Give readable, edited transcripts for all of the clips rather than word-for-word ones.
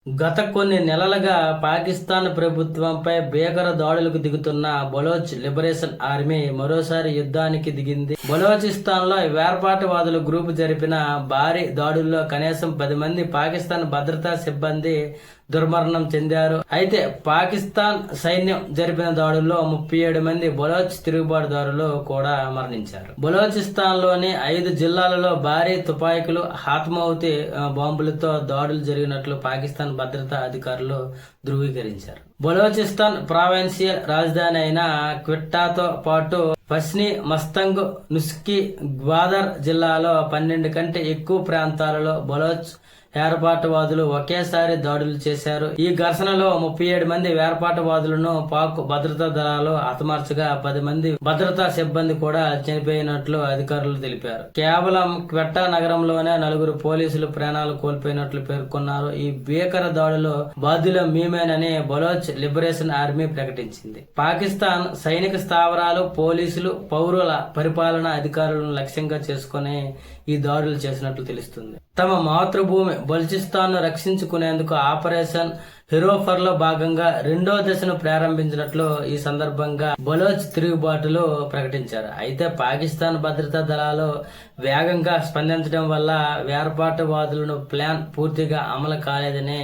గత కొన్ని నెలలుగా పాకిస్తాన్ ప్రభుత్వంపై భీకర దాడులకు దిగుతున్న బలోచ్ లిబరేషన్ ఆర్మీ మరోసారి యుద్ధానికి దిగింది. బలోచిస్తాన్లో వేర్పాటువాదుల గ్రూపు జరిపిన భారీ దాడుల్లో కనీసం 10 మంది పాకిస్తాన్ భద్రతా సిబ్బంది దుర్మరణం చెందారు. అయితే పాకిస్తాన్ సైన్యం జరిపిన దాడుల్లో 37 మంది బలోచ్ తిరుగుబాటుదారులు కూడా మరణించారు. బలోచిస్తాన్ లోని 5 జిల్లాలలో భారీ తుపాకులు, హాత్మౌతి బాంబులతో దాడులు జరిగినట్లు పాకిస్తాన్ భద్రతా అధికారులు ధృవీకరించారు. బలోచిస్తాన్ ప్రావిన్షియల్ రాజధాని అయిన క్విట్టాతో పాటు పశ్ని మస్తంగ్, నుస్కి, గ్వాదర్ జిల్లాలో 12 కంటే ఎక్కువ ప్రాంతాలలో బలోచ్ వేర్పాటువాదులు ఒకేసారి దాడులు చేశారు. ఈ ఘర్షణలో 37 మంది వేర్పాటువాదులను పాక్ భద్రతా దళాలు హతమార్చగా 10 మంది భద్రతా సిబ్బంది కూడా చనిపోయినట్లు అధికారులు తెలిపారు. కేవలం క్వెట్టా నగరంలోనే 4 పోలీసులు ప్రాణాలు కోల్పోయినట్లు పేర్కొన్నారు. ఈ భీకర దాడిలో బాధ్యులు మేమేనని బలోచ్ లిబరేషన్ ఆర్మీ ప్రకటించింది. పాకిస్తాన్ సైనిక స్థావరాలు, పోలీసులు, పౌరుల పరిపాలన అధికారులను లక్ష్యంగా చేసుకుని ఈ దాడులు చేసినట్లు తెలుస్తుంది. తమ మాతృభూమి బలూచిస్తాన్ ను రక్షించుకునేందుకు ఆపరేషన్ హిరోఫర్ లో భాగంగా 2వ దశను ప్రారంభించినట్లు ఈ సందర్భంగా బలోచ్ తిరుగుబాటులు ప్రకటించారు. అయితే పాకిస్తాన్ భద్రతా దళాలు వేగంగా స్పందించడం వల్ల వేర్పాటువాదులను ప్లాన్ పూర్తిగా అమలు కాలేదని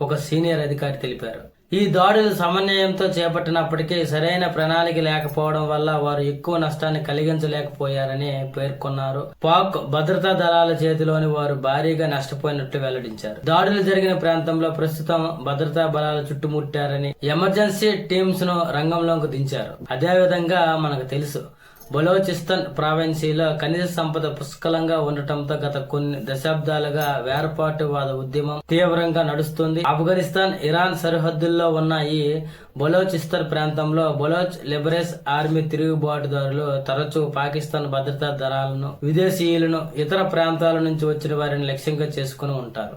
ఒక సీనియర్ అధికారి తెలిపారు. ఈ దాడులు సమన్వయంతో చేపట్టినప్పటికీ సరైన ప్రణాళిక లేకపోవడం వల్ల వారు ఎక్కువ నష్టాన్ని కలిగించలేకపోయారని పేర్కొన్నారు. పాక్ భద్రతా దళాల చేతిలోని వారు భారీగా నష్టపోయినట్లు వెల్లడించారు. దాడులు జరిగిన ప్రాంతంలో ప్రస్తుతం భద్రతా బలాలు చుట్టుముట్టారని ఎమర్జెన్సీ టీమ్స్ ను రంగంలోకి దించారు. అదేవిధంగా మనకు తెలుసు, బలోచిస్తాన్ ప్రావిన్సీలో ఖనిజ సంపద పుష్కలంగా ఉండటంతో గత కొన్ని దశాబ్దాలుగా వేర్పాటువాద ఉద్యమం తీవ్రంగా నడుస్తుంది. ఆఫ్ఘనిస్తాన్, ఇరాన్ సరిహద్దుల్లో ఉన్న ఈ బలోచిస్తాన్ ప్రాంతంలో బలోచ్ లిబరేషన్ ఆర్మీ తిరుగుబాటుదారులు తరచూ పాకిస్తాన్ భద్రతా దళాలను, విదేశీయులను, ఇతర ప్రాంతాల నుంచి వచ్చిన వారిని లక్ష్యంగా చేసుకుని ఉంటారు.